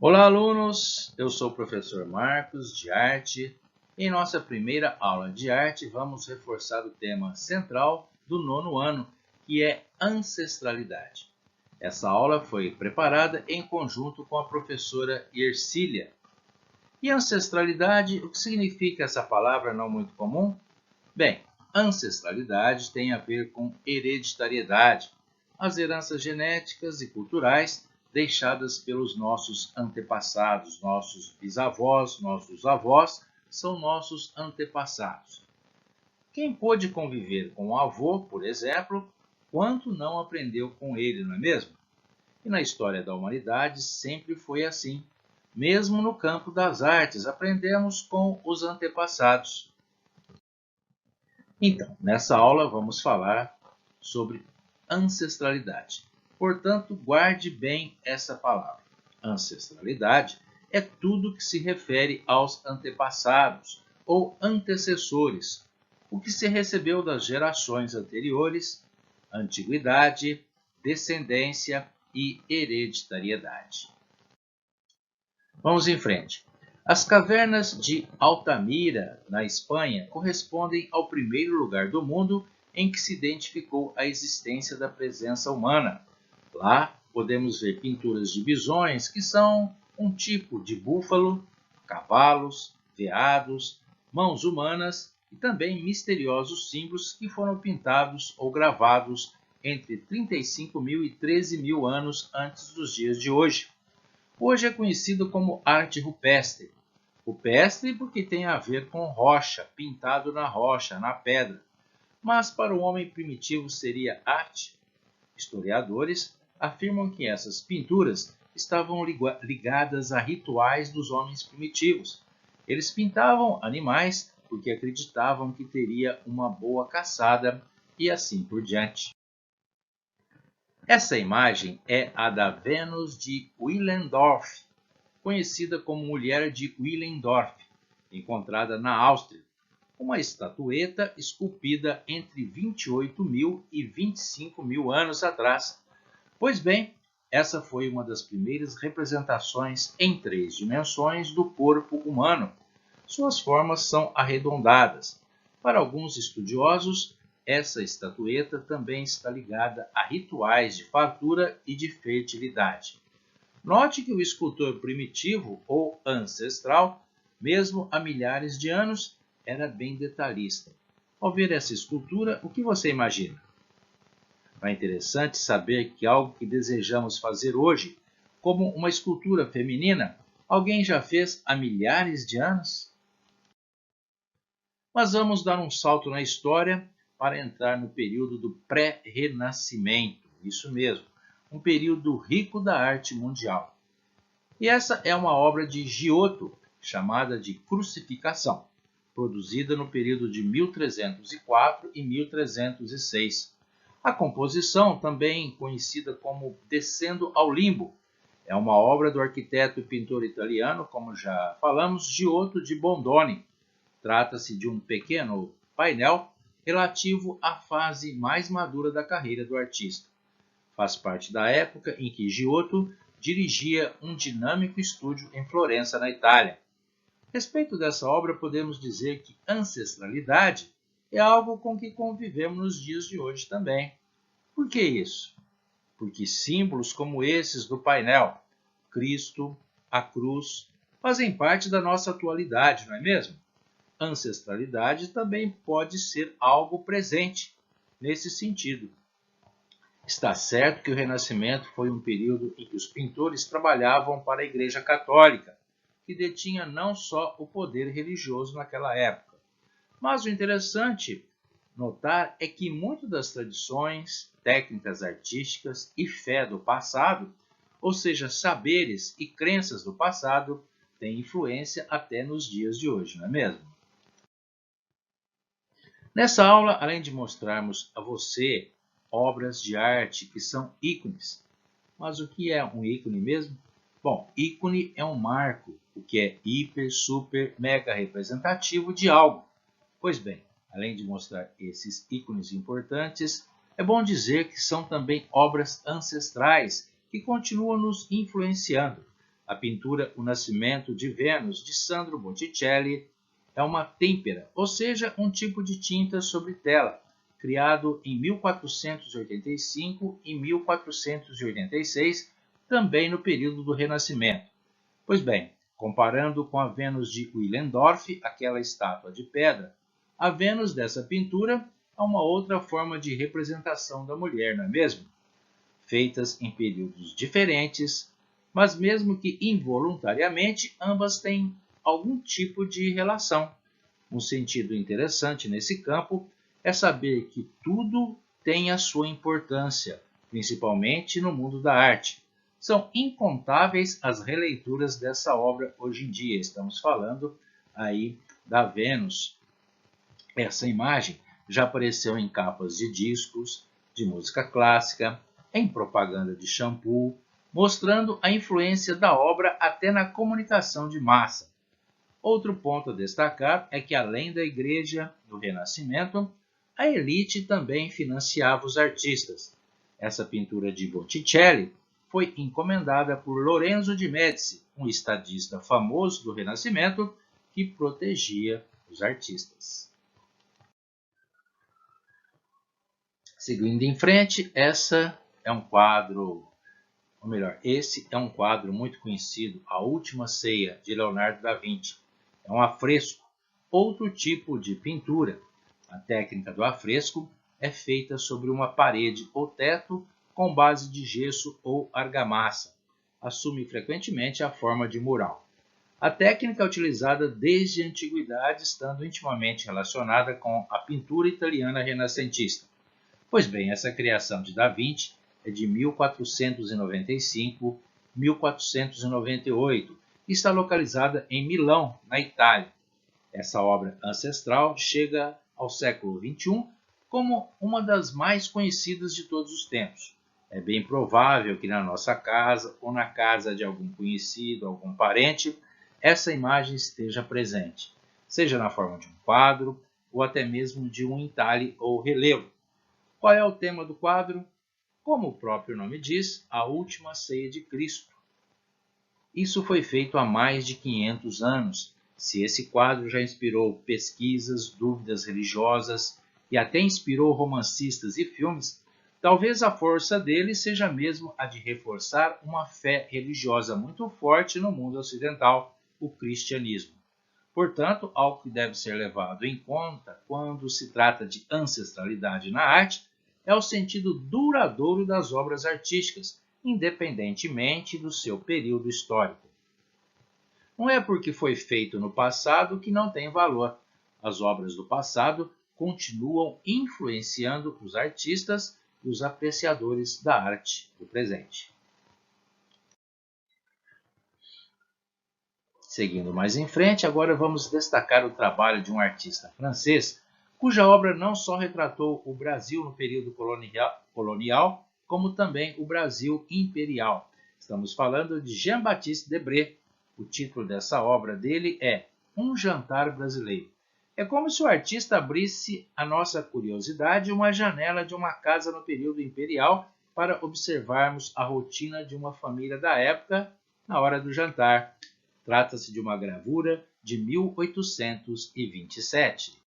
Olá, alunos! Eu sou o professor Marcos, de Arte. Em nossa primeira aula de arte, vamos reforçar o tema central do nono ano, que é ancestralidade. Essa aula foi preparada em conjunto com a professora Ercília. E ancestralidade, o que significa essa palavra não muito comum? Bem, ancestralidade tem a ver com hereditariedade, as heranças genéticas e culturais deixadas pelos nossos antepassados, nossos bisavós, nossos avós, são nossos antepassados. Quem pôde conviver com o avô, por exemplo, quanto não aprendeu com ele, não é mesmo? E na história da humanidade sempre foi assim. Mesmo no campo das artes, aprendemos com os antepassados. Então, nessa aula vamos falar sobre ancestralidade. Portanto, guarde bem essa palavra. Ancestralidade é tudo que se refere aos antepassados ou antecessores, o que se recebeu das gerações anteriores, antiguidade, descendência e hereditariedade. Vamos em frente. As cavernas de Altamira, na Espanha, correspondem ao primeiro lugar do mundo em que se identificou a existência da presença humana. Lá podemos ver pinturas de bisões, que são um tipo de búfalo, cavalos, veados, mãos humanas e também misteriosos símbolos que foram pintados ou gravados entre 35.000 e 13.000 anos antes dos dias de hoje. Hoje é conhecido como arte rupestre. Rupestre porque tem a ver com rocha, pintado na rocha, na pedra. Mas para o homem primitivo seria arte? Historiadores afirmam que essas pinturas estavam ligadas a rituais dos homens primitivos. Eles pintavam animais porque acreditavam que teria uma boa caçada e assim por diante. Essa imagem é a da Vênus de Willendorf, conhecida como Mulher de Willendorf, encontrada na Áustria, uma estatueta esculpida entre 28.000 e 25.000 anos atrás. Pois bem, essa foi uma das primeiras representações em 3 dimensões do corpo humano. Suas formas são arredondadas. Para alguns estudiosos, essa estatueta também está ligada a rituais de fartura e de fertilidade. Note que o escultor primitivo ou ancestral, mesmo há milhares de anos, era bem detalhista. Ao ver essa escultura, o que você imagina? Não é interessante saber que algo que desejamos fazer hoje, como uma escultura feminina, alguém já fez há milhares de anos? Mas vamos dar um salto na história para entrar no período do pré-renascimento. Isso mesmo, um período rico da arte mundial. E essa é uma obra de Giotto, chamada de Crucificação, produzida no período de 1304 e 1306. A composição, também conhecida como Descendo ao Limbo, é uma obra do arquiteto e pintor italiano, como já falamos, Giotto de Bondone. Trata-se de um pequeno painel relativo à fase mais madura da carreira do artista. Faz parte da época em que Giotto dirigia um dinâmico estúdio em Florença, na Itália. A respeito dessa obra, podemos dizer que ancestralidade é algo com que convivemos nos dias de hoje também. Por que isso? Porque símbolos como esses do painel, Cristo, a cruz, fazem parte da nossa atualidade, não é mesmo? Ancestralidade também pode ser algo presente nesse sentido. Está certo que o Renascimento foi um período em que os pintores trabalhavam para a Igreja Católica, que detinha não só o poder religioso naquela época. Mas o interessante notar é que muitas das tradições, técnicas artísticas e fé do passado, ou seja, saberes e crenças do passado, têm influência até nos dias de hoje, não é mesmo? Nessa aula, além de mostrarmos a você obras de arte que são ícones. Mas o que é um ícone mesmo? Bom, ícone é um marco, o que é hiper, super, mega representativo de algo. Pois bem, além de mostrar esses ícones importantes, é bom dizer que são também obras ancestrais que continuam nos influenciando. A pintura O Nascimento de Vênus, de Sandro Botticelli, é uma têmpera, ou seja, um tipo de tinta sobre tela, criado em 1485 e 1486, também no período do Renascimento. Pois bem, comparando com a Vênus de Willendorf, aquela estátua de pedra, a Vênus dessa pintura é uma outra forma de representação da mulher, não é mesmo? Feitas em períodos diferentes, mas mesmo que involuntariamente, ambas têm algum tipo de relação. Um sentido interessante nesse campo é saber que tudo tem a sua importância, principalmente no mundo da arte. São incontáveis as releituras dessa obra hoje em dia. Estamos falando aí da Vênus. Essa imagem já apareceu em capas de discos, de música clássica, em propaganda de shampoo, mostrando a influência da obra até na comunicação de massa. Outro ponto a destacar é que, além da Igreja do Renascimento, a elite também financiava os artistas. Essa pintura de Botticelli foi encomendada por Lorenzo de Médici, um estadista famoso do Renascimento que protegia os artistas. Seguindo em frente, esse é um quadro muito conhecido, A Última Ceia, de Leonardo da Vinci. É um afresco, outro tipo de pintura. A técnica do afresco é feita sobre uma parede ou teto com base de gesso ou argamassa. Assume frequentemente a forma de mural. A técnica é utilizada desde a antiguidade, estando intimamente relacionada com a pintura italiana renascentista. Pois bem, essa criação de Da Vinci é de 1495-1498 e está localizada em Milão, na Itália. Essa obra ancestral chega ao século XXI como uma das mais conhecidas de todos os tempos. É bem provável que na nossa casa ou na casa de algum conhecido, algum parente, essa imagem esteja presente, seja na forma de um quadro ou até mesmo de um entalhe ou relevo. Qual é o tema do quadro? Como o próprio nome diz, a última ceia de Cristo. Isso foi feito há mais de 500 anos. Se esse quadro já inspirou pesquisas, dúvidas religiosas e até inspirou romancistas e filmes, talvez a força dele seja mesmo a de reforçar uma fé religiosa muito forte no mundo ocidental, o cristianismo. Portanto, algo que deve ser levado em conta quando se trata de ancestralidade na arte é o sentido duradouro das obras artísticas, independentemente do seu período histórico. Não é porque foi feito no passado que não tem valor. As obras do passado continuam influenciando os artistas e os apreciadores da arte do presente. Seguindo mais em frente, agora vamos destacar o trabalho de um artista francês, cuja obra não só retratou o Brasil no período colonial, como também o Brasil imperial. Estamos falando de Jean-Baptiste Debré. O título dessa obra dele é Um Jantar Brasileiro. É como se o artista abrisse à nossa curiosidade uma janela de uma casa no período imperial para observarmos a rotina de uma família da época na hora do jantar. Trata-se de uma gravura de 1827.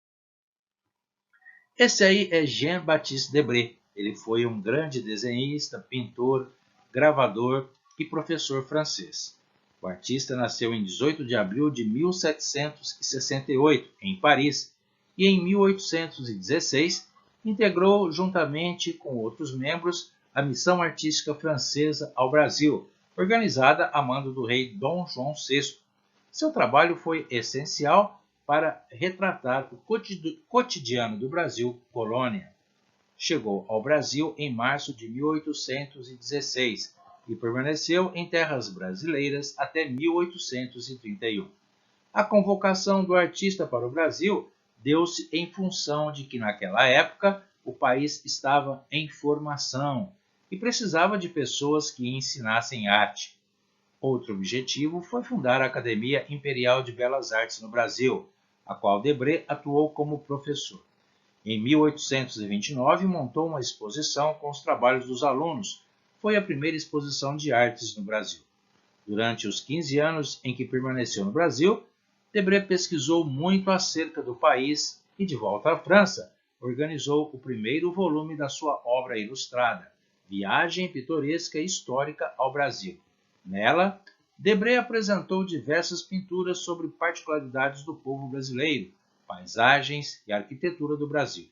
Esse aí é Jean-Baptiste Debré. Ele foi um grande desenhista, pintor, gravador e professor francês. O artista nasceu em 18 de abril de 1768, em Paris, e em 1816 integrou, juntamente com outros membros, a Missão Artística Francesa ao Brasil, organizada a mando do rei Dom João VI. Seu trabalho foi essencial para retratar o cotidiano do Brasil colônia. Chegou ao Brasil em março de 1816 e permaneceu em terras brasileiras até 1831. A convocação do artista para o Brasil deu-se em função de que, naquela época, o país estava em formação e precisava de pessoas que ensinassem arte. Outro objetivo foi fundar a Academia Imperial de Belas Artes no Brasil, a qual Debré atuou como professor. Em 1829, montou uma exposição com os trabalhos dos alunos. Foi a primeira exposição de artes no Brasil. Durante os 15 anos em que permaneceu no Brasil, Debré pesquisou muito acerca do país e, de volta à França, organizou o primeiro volume da sua obra ilustrada, Viagem Pitoresca e Histórica ao Brasil. Nela, Debré apresentou diversas pinturas sobre particularidades do povo brasileiro, paisagens e arquitetura do Brasil.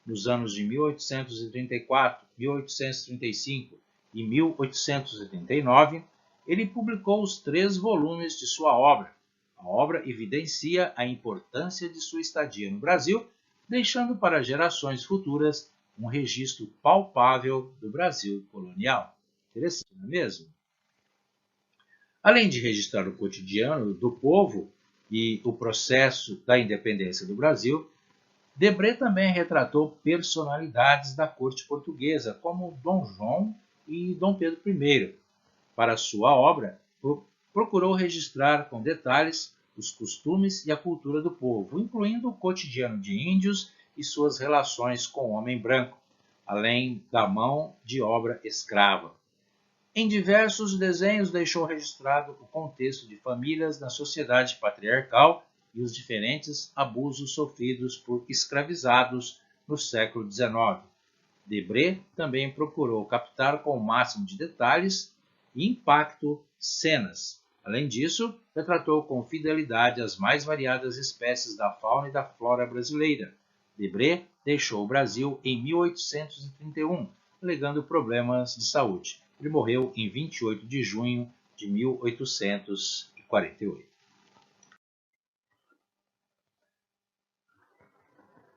Nos anos de 1834, 1835 e 1839, ele publicou os 3 volumes de sua obra. A obra evidencia a importância de sua estadia no Brasil, deixando para gerações futuras um registro palpável do Brasil colonial. Interessante, não é mesmo? Além de registrar o cotidiano do povo e o processo da independência do Brasil, Debré também retratou personalidades da corte portuguesa, como Dom João e Dom Pedro I. Para sua obra, procurou registrar com detalhes os costumes e a cultura do povo, incluindo o cotidiano de índios e suas relações com o homem branco, além da mão de obra escrava. Em diversos desenhos deixou registrado o contexto de famílias na sociedade patriarcal e os diferentes abusos sofridos por escravizados no século XIX. Debré também procurou captar com o máximo de detalhes e impacto cenas. Além disso, retratou com fidelidade as mais variadas espécies da fauna e da flora brasileira. Debré deixou o Brasil em 1831, alegando problemas de saúde. Ele morreu em 28 de junho de 1848.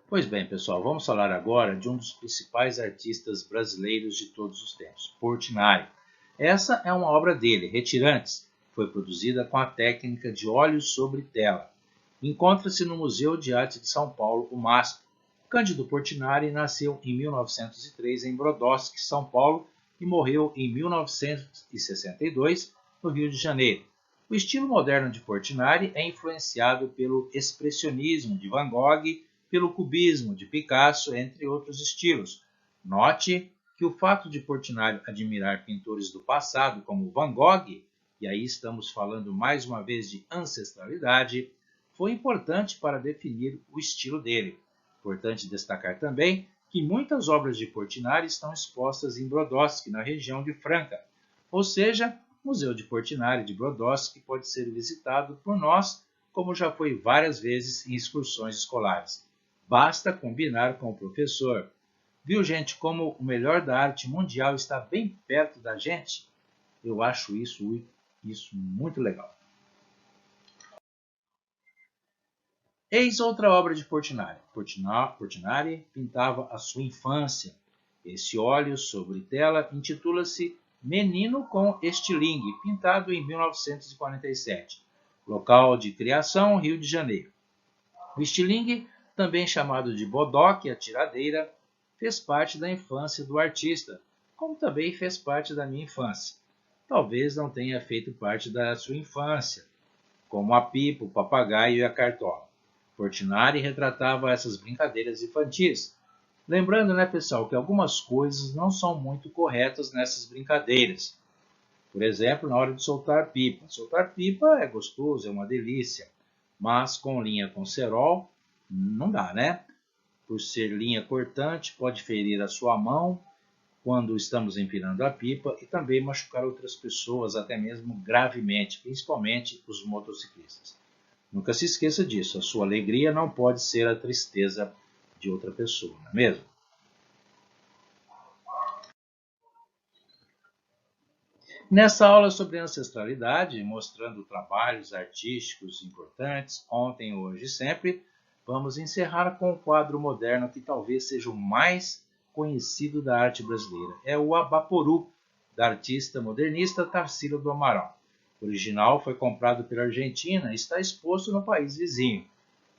Pois bem, pessoal, vamos falar agora de um dos principais artistas brasileiros de todos os tempos, Portinari. Essa é uma obra dele, Retirantes. Foi produzida com a técnica de óleos sobre tela. Encontra-se no Museu de Arte de São Paulo, o MASP. Cândido Portinari nasceu em 1903 em Brodowski, São Paulo, e morreu em 1962 no Rio de Janeiro. O estilo moderno de Portinari é influenciado pelo expressionismo de Van Gogh, pelo cubismo de Picasso, entre outros estilos. Note que o fato de Portinari admirar pintores do passado como Van Gogh, e aí estamos falando mais uma vez de ancestralidade, foi importante para definir o estilo dele. Importante destacar também que muitas obras de Portinari estão expostas em Brodowski, na região de Franca. Ou seja, o Museu de Portinari de Brodowski pode ser visitado por nós, como já foi várias vezes em excursões escolares. Basta combinar com o professor. Viu, gente, como o melhor da arte mundial está bem perto da gente? Eu acho isso muito legal. Eis outra obra de Portinari. Portinari pintava a sua infância. Esse óleo sobre tela intitula-se Menino com Estilingue, pintado em 1947. Local de criação, Rio de Janeiro. O estilingue, também chamado de bodoque, a tiradeira, fez parte da infância do artista, como também fez parte da minha infância. Talvez não tenha feito parte da sua infância, como a pipa, o papagaio e a cartola. Portinari retratava essas brincadeiras infantis. Lembrando, né, pessoal, que algumas coisas não são muito corretas nessas brincadeiras. Por exemplo, na hora de soltar pipa. Soltar pipa é gostoso, é uma delícia, mas com linha com cerol não dá, né? Por ser linha cortante, pode ferir a sua mão quando estamos empinando a pipa e também machucar outras pessoas, até mesmo gravemente, principalmente os motociclistas. Nunca se esqueça disso, a sua alegria não pode ser a tristeza de outra pessoa, não é mesmo? Nessa aula sobre ancestralidade, mostrando trabalhos artísticos importantes, ontem, hoje e sempre, vamos encerrar com um quadro moderno que talvez seja o mais conhecido da arte brasileira. É o Abaporu, da artista modernista Tarsila do Amaral. O original foi comprado pela Argentina e está exposto no país vizinho.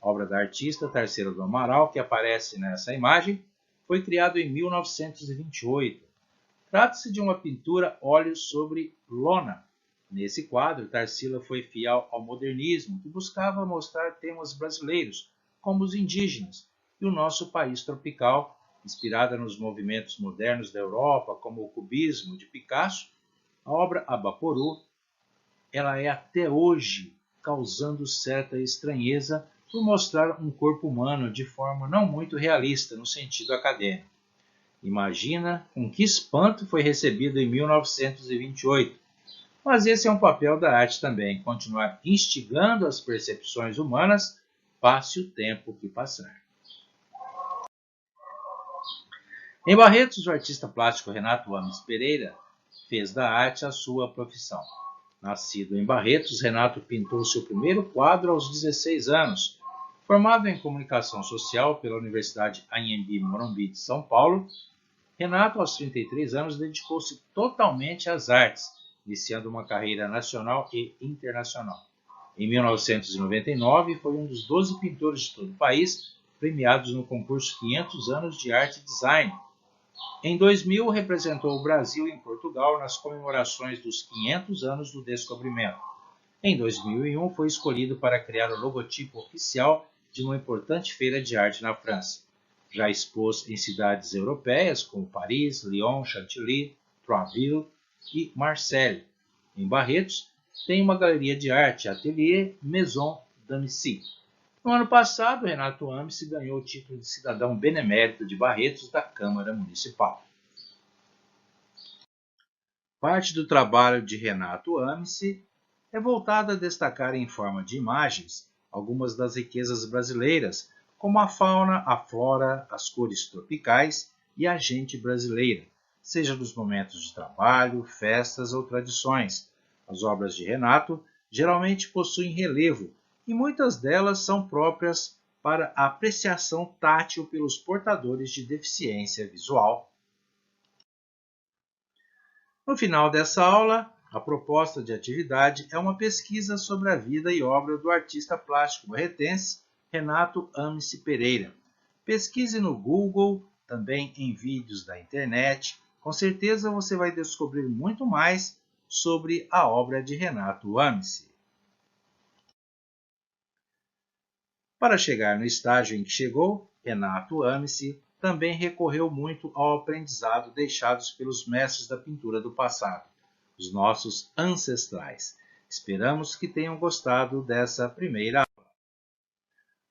A obra da artista Tarsila do Amaral, que aparece nessa imagem, foi criada em 1928. Trata-se de uma pintura óleo sobre lona. Nesse quadro, Tarsila foi fiel ao modernismo, que buscava mostrar temas brasileiros, como os indígenas, e o nosso país tropical, inspirada nos movimentos modernos da Europa, como o cubismo de Picasso. A obra Abaporu ela é até hoje causando certa estranheza por mostrar um corpo humano de forma não muito realista no sentido acadêmico. Imagina com que espanto foi recebido em 1928. Mas esse é um papel da arte também, continuar instigando as percepções humanas, passe o tempo que passar. Em Barretos, o artista plástico Renato Ames Pereira fez da arte a sua profissão. Nascido em Barretos, Renato pintou seu primeiro quadro aos 16 anos. Formado em comunicação social pela Universidade Anhembi Morumbi de São Paulo, Renato, aos 33 anos, dedicou-se totalmente às artes, iniciando uma carreira nacional e internacional. Em 1999, foi um dos 12 pintores de todo o país premiados no concurso 500 anos de arte e design. Em 2000, representou o Brasil em Portugal nas comemorações dos 500 anos do descobrimento. Em 2001, foi escolhido para criar o logotipo oficial de uma importante feira de arte na França. Já expôs em cidades europeias como Paris, Lyon, Chantilly, Troisville e Marseille. Em Barretos, tem uma galeria de arte, Atelier Maison d'Annecy. No ano passado, Renato Ames ganhou o título de cidadão benemérito de Barretos da Câmara Municipal. Parte do trabalho de Renato Ames é voltada a destacar em forma de imagens algumas das riquezas brasileiras, como a fauna, a flora, as cores tropicais e a gente brasileira, seja nos momentos de trabalho, festas ou tradições. As obras de Renato geralmente possuem relevo e muitas delas são próprias para a apreciação tátil pelos portadores de deficiência visual. No final dessa aula, a proposta de atividade é uma pesquisa sobre a vida e obra do artista plástico barretense Renato Ames Pereira. Pesquise no Google, também em vídeos da internet. Com certeza você vai descobrir muito mais sobre a obra de Renato Ames. Para chegar no estágio em que chegou, Renato Ames também recorreu muito ao aprendizado deixados pelos mestres da pintura do passado, os nossos ancestrais. Esperamos que tenham gostado dessa primeira aula.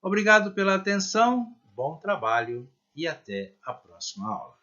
Obrigado pela atenção, bom trabalho e até a próxima aula.